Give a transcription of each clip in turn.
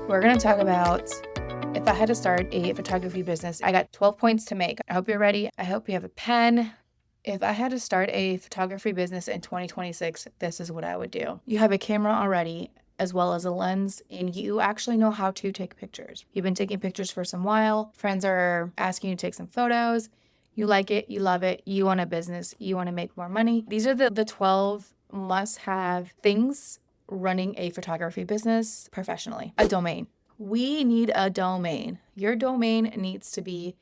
We're going to talk about if I had to start a photography business. I got 12 points to make. I hope you're ready. I hope you have a pen. If I had to start a photography business in 2026, this is what I would do. You have a camera already, as well as a lens, and you actually know how to take pictures. You've been taking pictures for some while. Friends are asking you to take some photos. You like it, you love it, you want a business, you want to make more money. These are the 12 must-have things running a photography business professionally. A domain. We need a domain. Your domain needs to be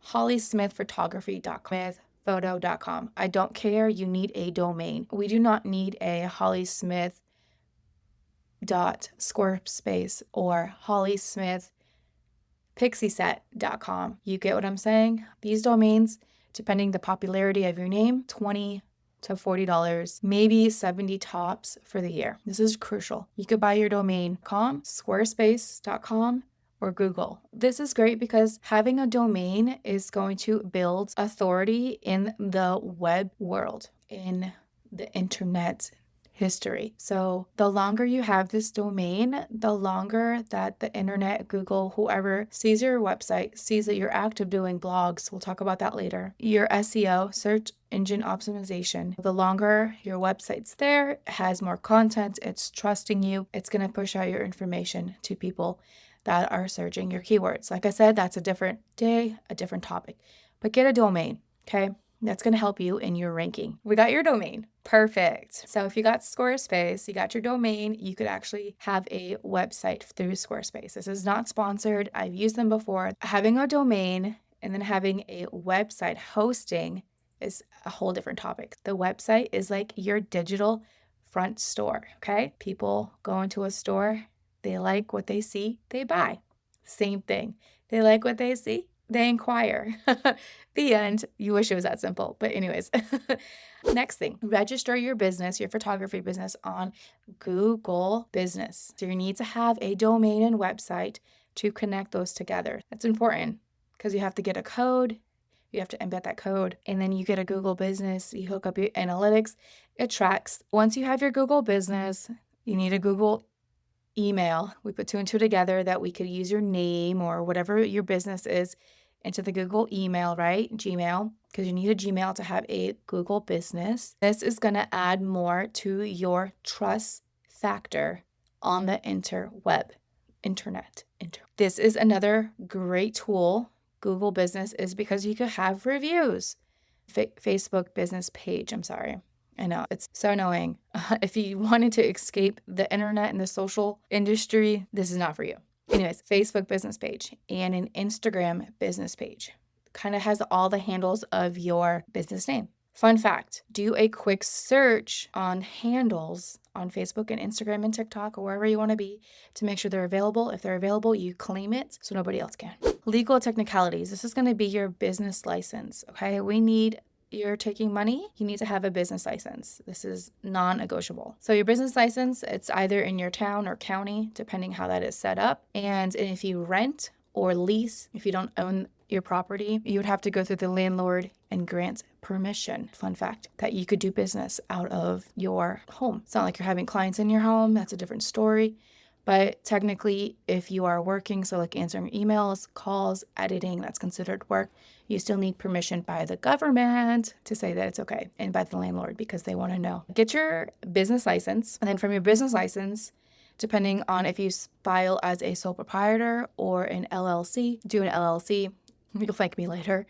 hollysmithphotography.com. Photo.com. I don't care. You need a domain. We do not need a hollysmith.squarespace or hollysmithpixieset.com. You get what I'm saying? These domains, depending the popularity of your name, $20 to $40, maybe 70 tops for the year. This is crucial. You could buy your domain squarespace.com or Google. This is great because having a domain is going to build authority in the web world, in the internet history. So the longer you have this domain, the longer that the internet, Google, whoever sees your website, sees that you're active doing blogs. We'll talk about that later. Your SEO, search engine optimization. The longer your website's there, has more content, it's trusting you, it's going to push out your information to people that are searching your keywords. Like I said, that's a different day, a different topic. But get a domain, okay? That's going to help you in your ranking. We got your domain. Perfect. So if you got Squarespace, you got your domain, you could actually have a website through Squarespace. This is not sponsored. I've used them before. Having a domain and then having a website hosting is a whole different topic. The website is like your digital front store, okay? People go into a store, they like what they see, they buy. Same thing. They like what they see, they inquire. The end. You wish it was that simple. But anyways, next thing, register your business, your photography business on Google Business. So you need to have a domain and website to connect those together. That's important because you have to get a code. You have to embed that code, and then you get a Google Business. You hook up your analytics. It tracks. Once you have your Google Business, you need a Google email. We put two and two together that we could use your name or whatever your business is into the Google email, right? Gmail, because you need a Gmail to have a Google Business. This is going to add more to your trust factor on the internet. This is another great tool. Google Business is because you could have reviews. Facebook business page, I'm sorry. I know, it's so annoying. If you wanted to escape the internet and the social industry, this is not for you. Anyways, Facebook business page and an Instagram business page. Kind of has all the handles of your business name. Fun fact, do a quick search on handles on Facebook and Instagram and TikTok or wherever you want to be to make sure they're available. If they're available, you claim it so nobody else can. Legal technicalities. This is going to be your business license, okay? You're taking money, you need to have a business license. This is non-negotiable. So your business license, it's either in your town or county, depending how that is set up. And if you rent or lease, if you don't own your property, you would have to go through the landlord and grant permission. Fun fact, that you could do business out of your home. It's not like you're having clients in your home. That's a different story. But technically, if you are working, so like answering emails, calls, editing, that's considered work, you still need permission by the government to say that it's okay, and by the landlord because they want to know. Get your business license, and then from your business license, depending on if you file as a sole proprietor or an LLC, do an LLC, you'll thank me later,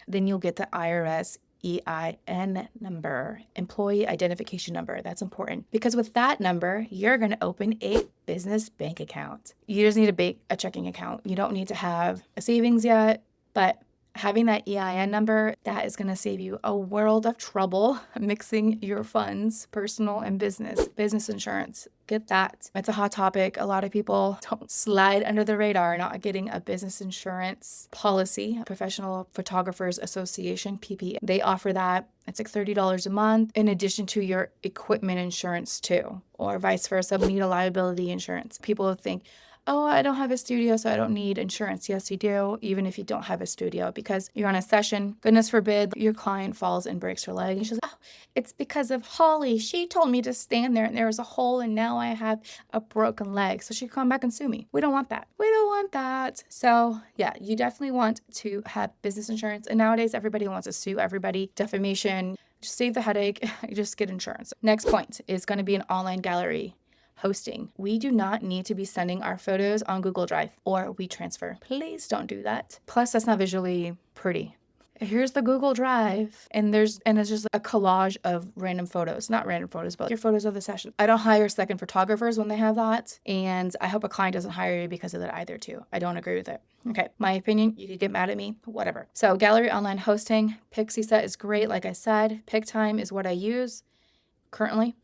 then you'll get the IRS EIN number, employee identification number. That's important because with that number, you're going to open a business bank account. You just need a checking account. You don't need to have a savings yet, but having that EIN number, that is going to save you a world of trouble mixing your funds, personal and business insurance. Get that. It's a hot topic. A lot of people don't slide under the radar not getting a business insurance policy. Professional Photographers Association, PP, they offer that. It's like $30 a month in addition to your equipment insurance too, or vice versa. We need a liability insurance. People think, oh, I don't have a studio, so I don't need insurance. Yes, you do, even if you don't have a studio, because you're on a session. Goodness forbid your client falls and breaks her leg. And she's like, oh, it's because of Holly. She told me to stand there and there was a hole and now I have a broken leg. So she can come back and sue me. We don't want that. We don't want that. So yeah, you definitely want to have business insurance. And nowadays, everybody wants to sue everybody. Defamation. Just save the headache. Just get insurance. Next point is going to be an online gallery hosting. We do not need to be sending our photos on Google Drive or WeTransfer. Please don't do that. Plus, that's not visually pretty. Here's the Google Drive, and it's just a collage of random photos, not random photos, but your photos of the session. I don't hire second photographers when they have that, and I hope a client doesn't hire you because of that either too. I don't agree with it. Okay, my opinion, you could get mad at me, whatever. So gallery online hosting, Pixieset is great. Like I said, PicTime is what I use currently.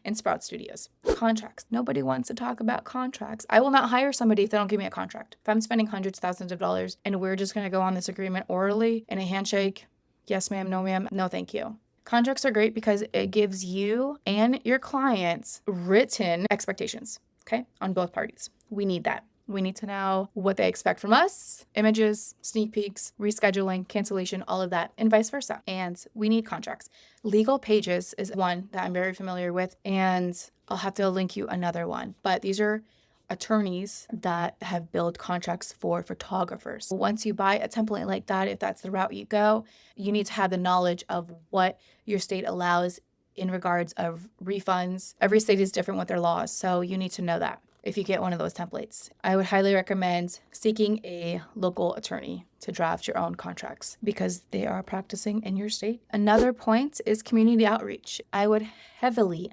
And Sprout Studios. Contracts. Nobody wants to talk about contracts. I will not hire somebody if they don't give me a contract. If I'm spending hundreds, thousands of dollars and we're just going to go on this agreement orally in a handshake, yes ma'am, no thank you. Contracts are great because it gives you and your clients written expectations, okay, on both parties. We need that. We need to know what they expect from us, images, sneak peeks, rescheduling, cancellation, all of that, and vice versa. And we need contracts. Legal Pages is one that I'm very familiar with, and I'll have to link you another one. But these are attorneys that have built contracts for photographers. Once you buy a template like that, if that's the route you go, you need to have the knowledge of what your state allows in regards of refunds. Every state is different with their laws, so you need to know that if you get one of those templates. I would highly recommend seeking a local attorney to draft your own contracts because they are practicing in your state. Another point is community outreach. I would heavily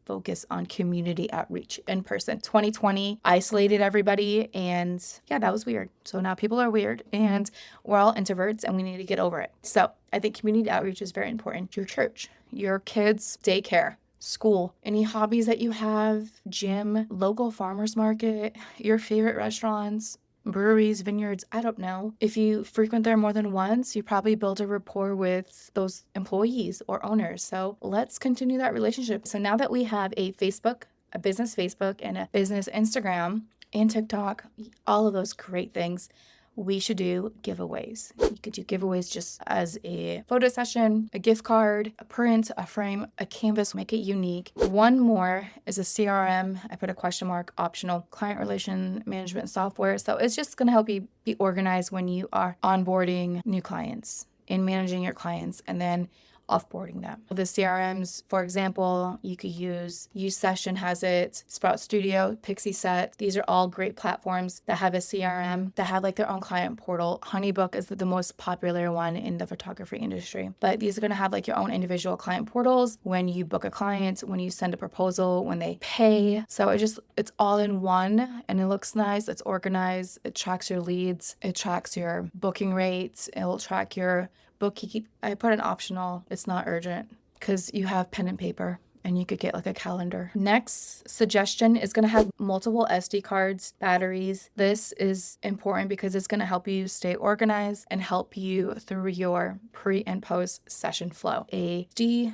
focus on community outreach in person. 2020 isolated everybody, and yeah, that was weird. So now people are weird and we're all introverts and we need to get over it. So I think community outreach is very important. Your church, your kids' daycare, school, any hobbies that you have, gym, local farmers market, your favorite restaurants, breweries, vineyards, I don't know. If you frequent there more than once, you probably build a rapport with those employees or owners. So let's continue that relationship. So now that we have a Facebook, a business Facebook, and a business Instagram and TikTok, all of those great things, we should do giveaways. You could do giveaways just as a photo session, a gift card, a print, a frame, a canvas, make it unique. One more is a CRM. I put a question mark, optional, client relation management software. So it's just going to help you be organized when you are onboarding new clients and managing your clients and then offboarding them. The CRMs, for example, you could use Session has it, Sprout Studio, Pixieset. These are all great platforms that have a CRM, that have like their own client portal. Honeybook is the most popular one in the photography industry. But these are going to have like your own individual client portals when you book a client, when you send a proposal, when they pay. So it's all in one and it looks nice. It's organized. It tracks your leads. It tracks your booking rates. It will track your bookkeeping. I put an optional. It's not urgent because you have pen and paper and you could get like a calendar. Next suggestion is going to have multiple SD cards, batteries. This is important because it's going to help you stay organized and help you through your pre and post session flow.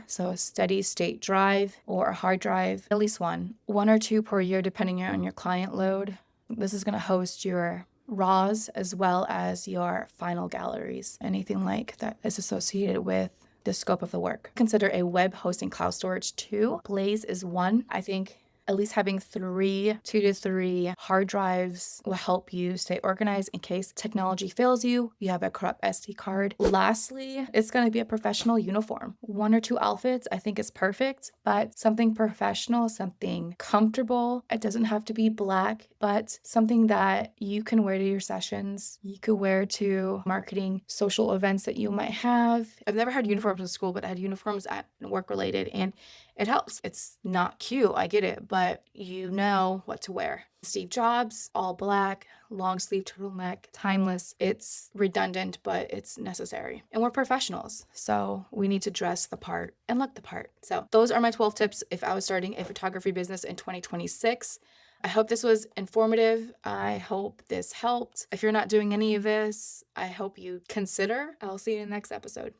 So a steady state drive or a hard drive, at least one or two per year depending on your client load. This is going to host your RAWs as well as your final galleries, anything like that is associated with the scope of the work. Consider a web hosting cloud storage too. Blaze is one. I think at least having 2 to 3 hard drives will help you stay organized in case technology fails you. You have a corrupt SD card. Lastly, it's going to be a professional uniform. 1 or 2 outfits, I think is perfect, but something professional, something comfortable. It doesn't have to be black, but something that you can wear to your sessions. You could wear to marketing, social events that you might have. I've never had uniforms in school, but I had uniforms at work related, and it helps. It's not cute, I get it, but you know what to wear. Steve Jobs, all black, long sleeve turtleneck, timeless. It's redundant, but it's necessary. And we're professionals, so we need to dress the part and look the part. So those are my 12 tips if I was starting a photography business in 2026. I hope this was informative. I hope this helped. If you're not doing any of this, I hope you consider. I'll see you in the next episode.